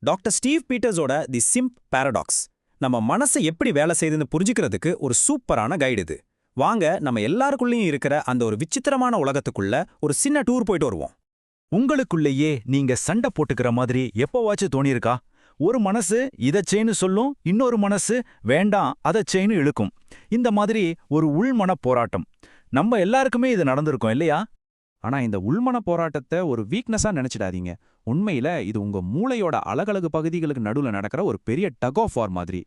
Doctor Steve பீட்டர்ஸோட தி chimp paradox நம்ம மனசை எப்படி வேலை செய்யுதுன்னு புரிஞ்சுக்கிறதுக்கு ஒரு சூப்பரான கைடு இது. வாங்க நம்ம எல்லாருக்குள்ளேயும் இருக்கிற அந்த ஒரு விசித்திரமான உலகத்துக்குள்ள ஒரு சின்ன டூர் போயிட்டு வருவோம். உங்களுக்குள்ளேயே நீங்க சண்டை போட்டுக்கிற மாதிரி எப்பவாச்சும் தோணியிருக்கா? ஒரு மனசு இதை செய்யு சொல்லும், இன்னொரு மனசு வேண்டாம் அதை செய்யு இழுக்கும். இந்த மாதிரி ஒரு உள்மன போராட்டம் நம்ம எல்லாருக்குமே இது நடந்திருக்கும் இல்லையா? ஆனா இந்த உள்மன போராட்டத்தை ஒரு வீக்னஸா நினைச்சிடாதீங்க. உண்மையில இது உங்க மூளையோட அழகழகு பகுதிகளுக்கு நடுவுல நடக்கிற ஒரு பெரிய டக் ஆஃப் வார் மாதிரி.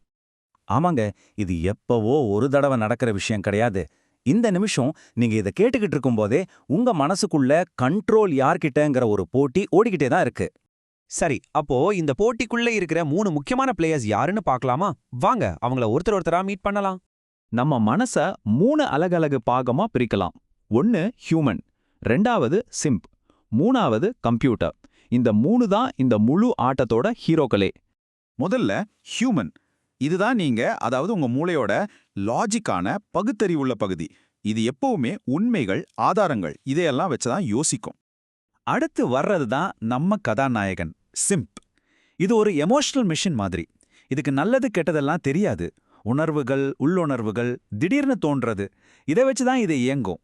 ஆமாங்க, இது எப்பவோ ஒரு தடவை நடக்கிற விஷயம் கிடையாது. இந்த நிமிஷம் நீங்க இதை கேட்டுக்கிட்டு இருக்கும்போதே உங்க மனசுக்குள்ள கண்ட்ரோல் யார்கிட்டங்கிற ஒரு போட்டி ஓடிக்கிட்டே தான் இருக்கு. சரி, அப்போ இந்த போட்டிக்குள்ள இருக்கிற 3 முக்கியமான பிளேயர்ஸ் யாருன்னு பார்க்கலாமா? வாங்க அவங்கள ஒருத்தர் ஒருத்தரா மீட் பண்ணலாம். நம்ம மனச 3 அலகலகு பாகமா பிரிக்கலாம். 1 ஹியூமன், 2வது சிம்ப், 3வது கம்ப்யூட்டர். இந்த 3 தான் இந்த முழு ஆட்டத்தோட ஹீரோக்களே. முதல்ல ஹியூமன். இதுதான் நீங்க, அதாவது உங்க மூளையோட லாஜிக்கான பகுத்தறிவுள்ள பகுதி. இது எப்பவுமே உண்மைகள், ஆதாரங்கள் இதையெல்லாம் வச்சுதான் யோசிக்கும். அடுத்து வர்றது தான் நம்ம கதாநாயகன் சிம்ப். இது ஒரு எமோஷனல் மிஷின் மாதிரி. இதுக்கு நல்லது கெட்டதெல்லாம் தெரியாது. உணர்வுகள், உள்ளுணர்வுகள் திடீர்னு தோன்றது, இதை வச்சுதான் இது இயங்கும்.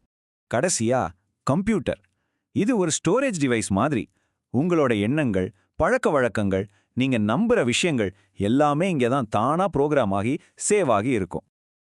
கடைசியா கம்ப்யூட்டர். இது ஒரு ஸ்டோரேஜ் டிவைஸ் மாதிரி. உங்களோட எண்ணங்கள், பழக்க வழக்கங்கள், நீங்க நம்புற விஷயங்கள் எல்லாமே இங்கே தான் தானா ப்ரோக்ராம் ஆகி சேவ் ஆகி இருக்கும்.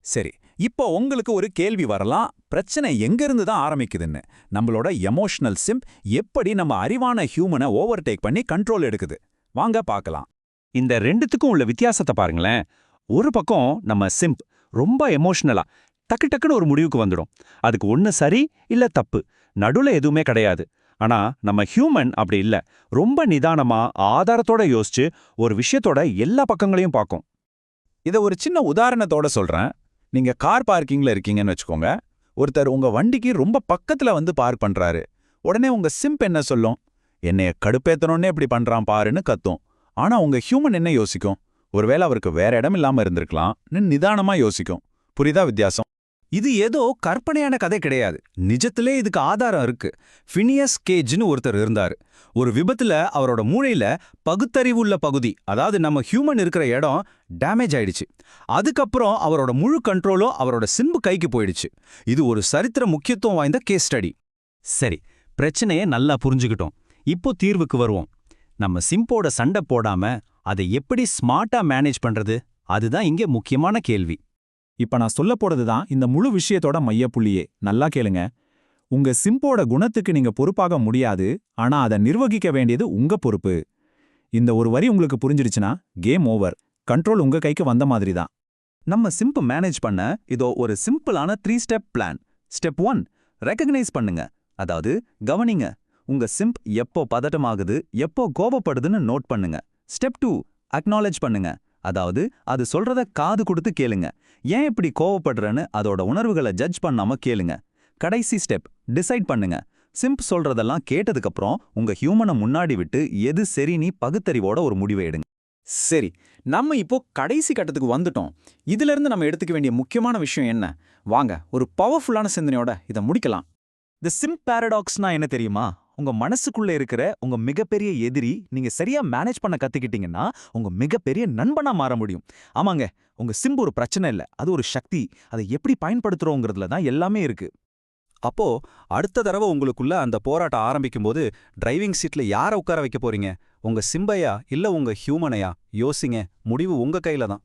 சரி, இப்போ உங்களுக்கு ஒரு கேள்வி வரலாம், பிரச்சனை எங்கிருந்து தான் ஆரம்பிக்குதுன்னு. நம்மளோட எமோஷனல் சிம்ப் எப்படி நம்ம அறிவான ஹியூமனை ஓவர்டேக் பண்ணி கண்ட்ரோல் எடுக்குது? வாங்க பார்க்கலாம். இந்த ரெண்டுத்துக்கும் உள்ள வித்தியாசத்தை பாருங்களேன். ஒரு பக்கம் நம்ம சிம்ப் ரொம்ப எமோஷனலா டக்கு டக்குன்னு ஒரு முடிவுக்கு வந்துடும். அதுக்கு ஒன்று சரி இல்ல தப்பு, நடுவில் எதுவுமே கிடையாது. ஆனா நம்ம ஹியூமன் அப்படி இல்ல. ரொம்ப நிதானமா ஆதாரத்தோட யோசிச்சு ஒரு விஷயத்தோட எல்லா பக்கங்களையும் பார்க்கும். இதை ஒரு சின்ன உதாரணத்தோட சொல்றேன். நீங்க கார் பார்க்கிங்ல இருக்கீங்கன்னு வச்சுக்கோங்க. ஒருத்தர் உங்க வண்டிக்கு ரொம்ப பக்கத்துல வந்து பார்க் பண்றாரு. உடனே உங்க சிம்ப் என்ன சொல்லும்? என்னைய கடுப்பேத்தணும்னே இப்படி பண்றான் பாருன்னு கத்தும். ஆனா உங்க ஹியூமன் என்ன யோசிக்கும்? ஒருவேளை அவருக்கு வேற இடம் இல்லாம இருந்திருக்கலாம், நிதானமா யோசிக்கும். புரியுதா வித்தியாசம்? இது ஏதோ கற்பனையான கதை கிடையாது. நிஜத்திலே இதுக்கு ஆதாரம் இருக்கு. ஃபினியஸ் கேஜ்னு ஒருத்தர் இருந்தாரு. ஒரு விபத்துல அவரோட மூளையில பகுத்தறிவுள்ள பகுதி, அதாவது நம்ம ஹியூமன் இருக்கிற இடம் டேமேஜ் ஆயிடுச்சு. அதுக்கப்புறம் அவரோட முழு கண்ட்ரோலும் அவரோட சிம்பு கைக்கு போயிடுச்சு. இது ஒரு சரித்திர முக்கியத்துவம் வாய்ந்த கேஸ் ஸ்டடி. சரி, பிரச்சனையை நல்லா புரிஞ்சுக்கிட்டோம். இப்போ தீர்வுக்கு வருவோம். நம்ம சிம்போட சண்டை போடாம அதை எப்படி ஸ்மார்ட்டா மேனேஜ் பண்றது? அதுதான் இங்கே முக்கியமான கேள்வி. இப்ப நான் சொல்ல போறது தான் இந்த முழு விஷயத்தோட மையப்புள்ளியே. நல்லா கேளுங்க. உங்க சிம்போட குணத்துக்கு நீங்க பொறுப்பாக முடியாது, ஆனா அதை நிர்வகிக்க வேண்டியது உங்க பொறுப்பு. இந்த ஒரு வரி உங்களுக்கு புரிஞ்சிடுச்சுன்னா கேம் ஓவர். கண்ட்ரோல் உங்க கைக்கு வந்த மாதிரி தான். நம்ம சிம்பை மேனேஜ் பண்ண இதோ ஒரு சிம்பிளான 3 ஸ்டெப் பிளான். ஸ்டெப் 1, ரெகக்னைஸ் பண்ணுங்க. அதாவது கவனிங்க. உங்க சிம்ப் எப்போ பதட்டமாகுது, எப்போ கோபப்படுதுன்னு நோட் பண்ணுங்க. ஸ்டெப் 2, அக்னாலேஜ் பண்ணுங்க. அதாவது அது சொல்றத காது கொடுத்து கேளுங்க. ஏன் இப்படி கோவப்படுறன்னு அதோட உணர்வுகளை ஜட்ஜ் பண்ணாம கேளுங்க. கடைசி ஸ்டெப், டிசைட் பண்ணுங்க. சிம்ப் சொல்றதெல்லாம் கேட்டதுக்கப்புறம் உங்க ஹியூமனை முன்னாடி விட்டு எது சரின்னு பகுத்தறிவோட ஒரு முடிவை எடுங்க. சரி, நம்ம இப்போ கடைசி கட்டத்துக்கு வந்துட்டோம். இதிலிருந்து நம்ம எடுத்துக்க வேண்டிய முக்கியமான விஷயம் என்ன? வாங்க ஒரு பவர்ஃபுல்லான சிந்தனையோட இதை முடிக்கலாம். தி சிம்ப் பாரடாக்ஸ்னா என்ன தெரியுமா? உங்க மனசுக்குள்ள இருக்கிற உங்க மிகப்பெரிய எதிரி நீங்க சரியா மேனேஜ் பண்ண கத்துக்கிட்டீங்கன்னா உங்க மிகப்பெரிய நண்பனா மாற முடியும். ஆமாங்க, உங்க சிம்பு ஒரு பிரச்சனை இல்ல, அது ஒரு சக்தி. அதை எப்படி பயன்படுத்துறோங்கிறதுல தான் எல்லாமே இருக்கு. அப்போ அடுத்த தடவை உங்களுக்குள்ள அந்த போராட்டம் ஆரம்பிக்கும்போது டிரைவிங் சீட்ல யாரை உட்கார வைக்க போறீங்க? உங்க சிம்பையா இல்ல உங்க ஹியூமனையா? யோசிங்க. முடிவு உங்க கையில தான்.